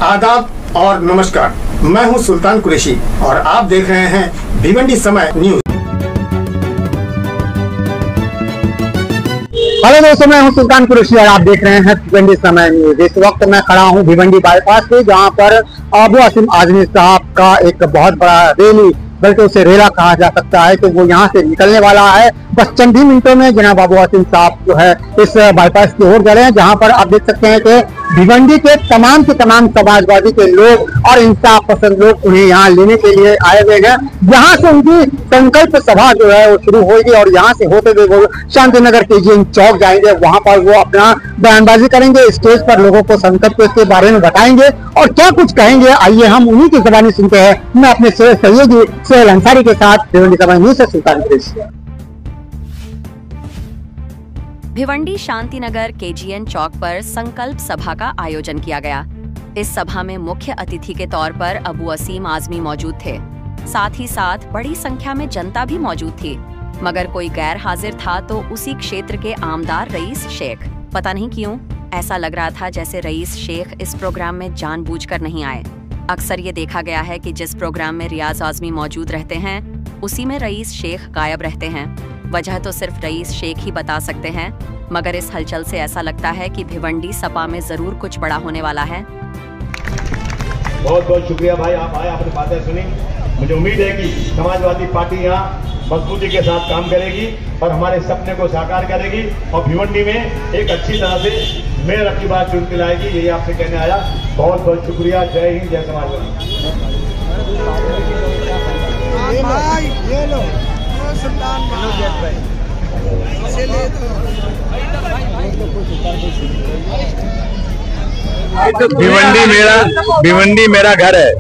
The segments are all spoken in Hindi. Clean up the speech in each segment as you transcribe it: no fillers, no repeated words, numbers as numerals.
आदाब और नमस्कार, मैं हूं सुल्तान कुरैशी और आप देख रहे हैं भिवंडी समय न्यूज। हेलो दोस्तों, मैं हूं सुल्तान कुरैशी और आप देख रहे हैं भिवंडी समय न्यूज। इस वक्त मैं खड़ा हूं भिवंडी बाईपास पे, जहां पर अबू आसिम आजमी साहब का एक बहुत बड़ा रैली, बल्कि उसे रेला कहा जा सकता है, कि वो यहाँ से निकलने वाला है। बस चंद ही मिनटों में जनाब अबू आसिम साहब जो है इस बाईपास की ओर जा रहे हैं, जहाँ पर आप देख सकते हैं कि भिवंडी के तमाम समाजवादी के लोग और इंसाफ पसंद लोग उन्हें यहाँ लेने के लिए आए हुए हैं। यहाँ से उनकी संकल्प सभा जो है वो शुरू होगी और यहाँ से होते हुए वो शांति नगर KGN चौक जाएंगे। वहाँ पर वो अपना बयानबाजी करेंगे, स्टेज पर लोगों को संकल्प के बारे में बताएंगे और क्या कुछ कहेंगे, आइए हम उन्हीं की ज़बानी सुनते हैं। मैं अपने सहयोगी सोहेल अंसारी के साथ भिवंडी समय न्यूज से सुल्तान कुरैशी। भिवंडी शांतिनगर KGN चौक पर संकल्प सभा का आयोजन किया गया। इस सभा में मुख्य अतिथि के तौर पर अबू आसिम आजमी मौजूद थे। साथ ही साथ बड़ी संख्या में जनता भी मौजूद थी, मगर कोई गैर हाजिर था तो उसी क्षेत्र के आमदार रईस शेख। पता नहीं क्यों ऐसा लग रहा था जैसे रईस शेख इस प्रोग्राम में जानबूझकर नहीं आए। अक्सर ये देखा गया है कि जिस प्रोग्राम में रियाज आजमी मौजूद रहते हैं, उसी में रईस शेख गायब रहते हैं। वजह तो सिर्फ रईस शेख ही बता सकते हैं, मगर इस हलचल से ऐसा लगता है कि भिवंडी सपा में जरूर कुछ बड़ा होने वाला है। बहुत बहुत शुक्रिया भाई, आप आए, आपने बातें सुनी। मुझे उम्मीद है कि समाजवादी पार्टी यहाँ मजबूती के साथ काम करेगी और हमारे सपने को साकार करेगी और भिवंडी में एक अच्छी तरह से मेयर अपनी बात चुन के लाएगी। यही आपसे कहने आया। बहुत बहुत शुक्रिया। जय हिंद, जय समाजवादी। भिवंडी मेरा घर है,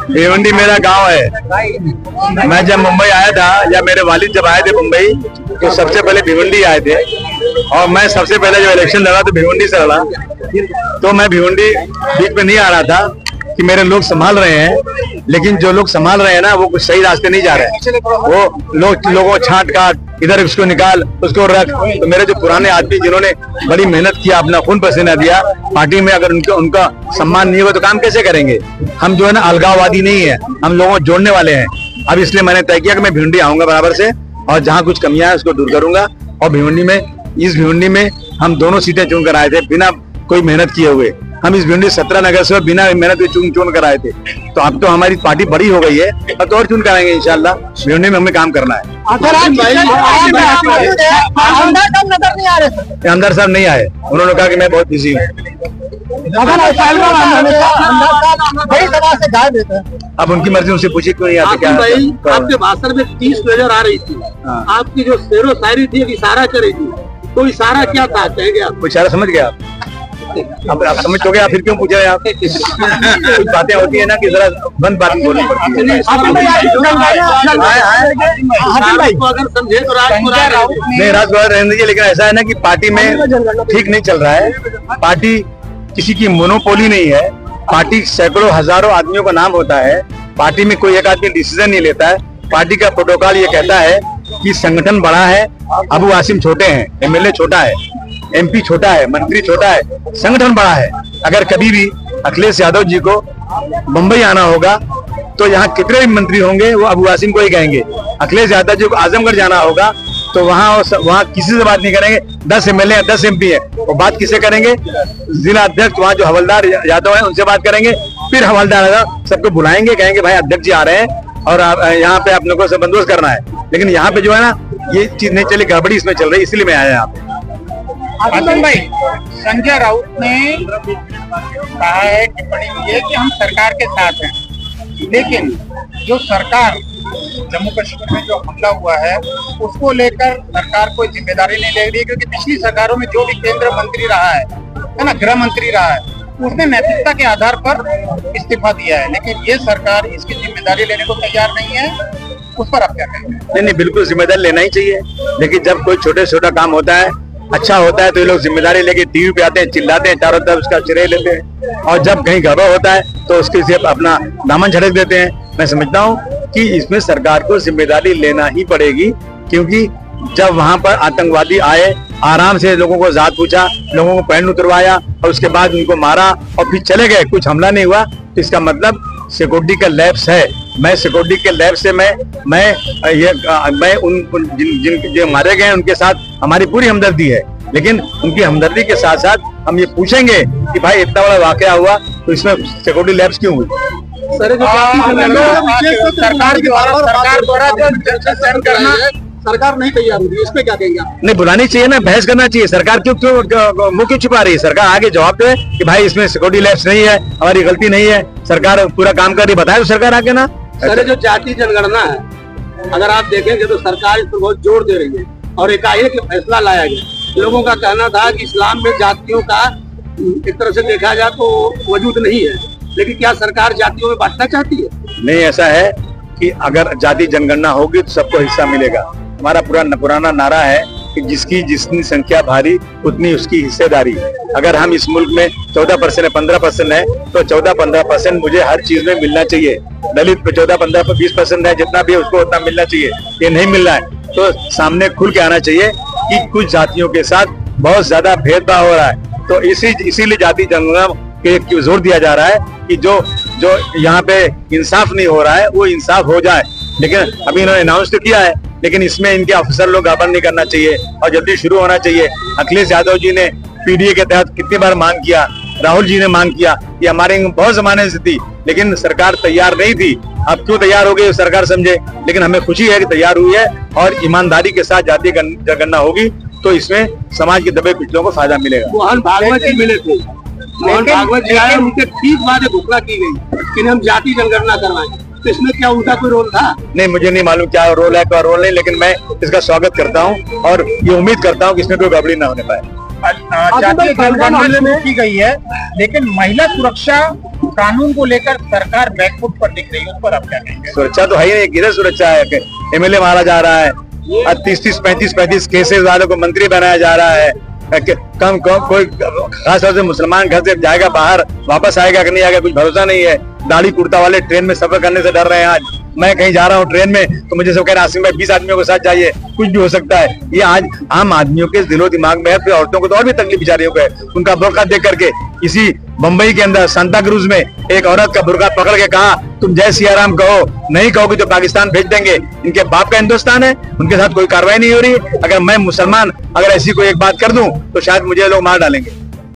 भिवंडी मेरा गांव है। मैं जब मुंबई आया था, या मेरे वालिद जब आए थे मुंबई, तो सबसे पहले भिवंडी आए थे और मैं सबसे पहले जो इलेक्शन लड़ा तो भिवंडी से लड़ा। तो मैं भिवंडी बीच में नहीं आ रहा था कि मेरे लोग संभाल रहे हैं, लेकिन जो लोग संभाल रहे हैं ना, वो कुछ सही रास्ते नहीं जा रहे हैं। वो लोगों छांट काट, इधर उसको निकाल, उसको रख। तो मेरे जो पुराने आदमी जिन्होंने बड़ी मेहनत किया, अपना खून पसीना दिया पार्टी में, अगर उनका सम्मान नहीं होगा तो काम कैसे करेंगे? हम जो है ना अलगाववादी नहीं है, हम लोगों को जोड़ने वाले हैं। अब इसलिए मैंने तय किया कि मैं भिवंडी आऊंगा बराबर से, और जहाँ कुछ कमियां है उसको दूर करूंगा। और इस भिवंडी में हम दोनों सीटें चुन कर आए थे बिना कोई मेहनत किए हुए। हम इस भिवंडी 17 नगर से बिना मेहनत के चुन कर आए थे। तो अब तो हमारी पार्टी बड़ी हो गई है, अब तो और चुन कराएंगे इंशाल्लाह। भिवंडी में हमें काम करना है। अंदर साहब नहीं आए, उन्होंने कहा कि मैं बहुत बिजी हूँ। अब उनकी मर्जी, उनसे पूछिए क्यों नहीं आते। क्या आपके भाषण में 30 नजर आ रही थी, आपकी जो शेरो शायरी थी, इशारा करेगी, तो इशारा क्या था, कहेंगे आप? इशारा समझ गया अब आप समझ चुके, फिर क्यों पूछ रहे हैं आप? कुछ बातें होती है ना कि जरा बंद बात बोलनी पड़ती है। नहीं, राजगुरा रहने दीजिए, लेकिन ऐसा है ना कि पार्टी में ठीक नहीं चल रहा है। पार्टी किसी की मोनोपोली नहीं है, पार्टी सैकड़ों हजारों आदमियों का नाम होता है। पार्टी में कोई एक आदमी डिसीजन नहीं लेता है। पार्टी का प्रोटोकॉल ये कहता है कि संगठन बड़ा है, अबू आसिम छोटे हैं, MLA छोटा है, MP छोटा है, मंत्री छोटा है, संगठन बड़ा है। अगर कभी भी अखिलेश यादव जी को मुंबई आना होगा तो यहाँ कितने भी मंत्री होंगे वो अबू आसिम को ही कहेंगे। अखिलेश यादव जी को आजमगढ़ जाना होगा तो वहाँ किसी से बात नहीं करेंगे। 10 MLA है, 10 MP है, वो बात किससे करेंगे? जिला अध्यक्ष वहाँ जो हवलदार यादव है उनसे बात करेंगे। फिर हवलदार सबको बुलाएंगे, कहेंगे भाई अध्यक्ष जी आ रहे हैं और यहाँ पे आप लोगों से बंदोबस्त करना है। लेकिन यहाँ पे जो है ना, ये चीज नहीं चली, गड़बड़ी इसमें चल रही, इसलिए मैं आया यहाँ पे। आसिम भाई, संजय राउत ने कहा है, टिप्पणी की है कि हम सरकार के साथ हैं, लेकिन जो सरकार जम्मू कश्मीर में जो हमला हुआ है उसको लेकर सरकार कोई जिम्मेदारी नहीं ले रही है, क्योंकि पिछली सरकारों में जो भी केंद्र मंत्री रहा है ना, गृह मंत्री रहा है, उसने नैतिकता के आधार पर इस्तीफा दिया है, लेकिन ये सरकार इसकी जिम्मेदारी लेने को तैयार नहीं है। उस पर आप क्या कहेंगे? नहीं, बिल्कुल जिम्मेदारी लेना ही चाहिए, लेकिन जब कोई छोटे छोटा काम होता है, अच्छा होता है, तो ये लोग जिम्मेदारी लेके टीवी पे आते हैं, चिल्लाते हैं, चारों तरफ उसका श्रेय लेते हैं, और जब कहीं गड़बड़ होता है तो उसके से अपना दामन झटक देते हैं। मैं समझता हूँ कि इसमें सरकार को जिम्मेदारी लेना ही पड़ेगी, क्योंकि जब वहां पर आतंकवादी आए आराम से लोगों को जात पूछा, लोगों को पैंट उतरवाया और उसके बाद उनको मारा और फिर चले गए, कुछ हमला नहीं हुआ। तो इसका मतलब सिक्योरिटी का लैप्स है। मैं सिक्योरिटी के लैब से मैं उन जिन जो मारे गए हैं उनके साथ हमारी पूरी हमदर्दी है, लेकिन उनकी हमदर्दी के साथ साथ हम ये पूछेंगे कि भाई इतना बड़ा वाकया हुआ तो इसमें सिक्योरिटी लैब्स क्यों हुई? सरकार नहीं तैयार होगी, इस पे क्या कहेंगे? नहीं, बुलानी चाहिए ना, बहस करना चाहिए। सरकार क्यों मुंह क्यों छुपा रही है? सरकार आगे जवाब दे कि भाई इसमें सिक्योरिटी लैब्स नहीं है, हमारी गलती नहीं है, सरकार पूरा काम कर रही, बताए तो सरकार आगे ना। सर, जो जाति जनगणना है, अगर आप देखेंगे तो सरकार इस पर बहुत जोर दे रही है और एकाएक फैसला लाया गया। लोगों का कहना था कि इस्लाम में जातियों का एक तरह से देखा जाए तो वजूद नहीं है, लेकिन क्या सरकार जातियों में बांटना चाहती है? नहीं, ऐसा है कि अगर जाति जनगणना होगी तो सबको हिस्सा मिलेगा। हमारा पुराना नारा है कि जिसकी जितनी संख्या भारी उतनी उसकी हिस्सेदारी। अगर हम इस मुल्क में 14% है, 15% है, तो 14-15% मुझे हर चीज में मिलना चाहिए। दलित पे 14-15-20% है, जितना भी उसको उतना मिलना चाहिए। ये नहीं मिल रहा है तो सामने खुल के आना चाहिए कि कुछ जातियों के साथ बहुत ज्यादा भेदभाव हो रहा है। तो इसीलिए जाति जनगणना के जोर दिया जा रहा है कि जो यहाँ पे इंसाफ नहीं हो रहा है वो इंसाफ हो जाए। लेकिन अभी इन्होंने अनाउंस तो किया है, लेकिन इसमें इनके अफसर लोग गड़बड़ नहीं करना चाहिए और जल्दी शुरू होना चाहिए। अखिलेश यादव जी ने पीडीए के तहत कितनी बार मांग किया, राहुल जी ने मांग किया, ये हमारे बहुत जमाने से थी, लेकिन सरकार तैयार नहीं थी। अब क्यों तैयार हो गई सरकार समझे, लेकिन हमें खुशी है कि तैयार हुई है और ईमानदारी के साथ जाति जनगणना होगी तो इसमें समाज के दबे पिछलों को फायदा मिलेगा। मोहन भागवत जी मिले थे, मोहन भागवत जी आए, उनके ठीक बाद घोषणा की गई कि हम जाति जनगणना करवाएं, तो इसमें क्या उनका कोई रोल था? नहीं, मुझे नहीं मालूम क्या रोल है क्या रोल नहीं, लेकिन मैं इसका स्वागत करता हूं और ये उम्मीद करता हूं कि इसमें कोई गड़बड़ी ना होने पाए। जातीय जनगणना की गई है, लेकिन महिला सुरक्षा कानून को लेकर सरकार बैकफुट पर दिख रही है, उस पर आप क्या कहेंगे? सुरक्षा तो है ही नहीं, किधर सुरक्षा है? एमएलए मारा जा रहा है, 30-30, 35-35 केसेस वालों को मंत्री बनाया जा रहा है। कोई खास तौर से मुसलमान घर से जाएगा बाहर, वापस आएगा कि नहीं आएगा कुछ भरोसा नहीं है। दाढ़ी कुर्ता वाले ट्रेन में सफर करने से डर रहे हैं। आज मैं कहीं जा रहा हूँ ट्रेन में तो मुझे सब कह रहे हैं आसिम भाई 20 आदमियों के साथ जाइए, कुछ भी हो सकता है। ये आज आम आदमियों के दिलो दिमाग में है। फिर औरतों को तो और भी तकलीफ बेचारियों को है। उनका बुर्का देख करके इसी बम्बई के अंदर सांता क्रूज में एक औरत का बुर्का पकड़ के कहा तुम जय सिया राम कहो, नहीं कहोगे तो पाकिस्तान भेज देंगे। इनके बाप का हिंदुस्तान है, उनके साथ कोई कार्रवाई नहीं हो रही। अगर मैं मुसलमान अगर ऐसी कोई एक बात कर दूं तो शायद मुझे लोग मार डालेंगे।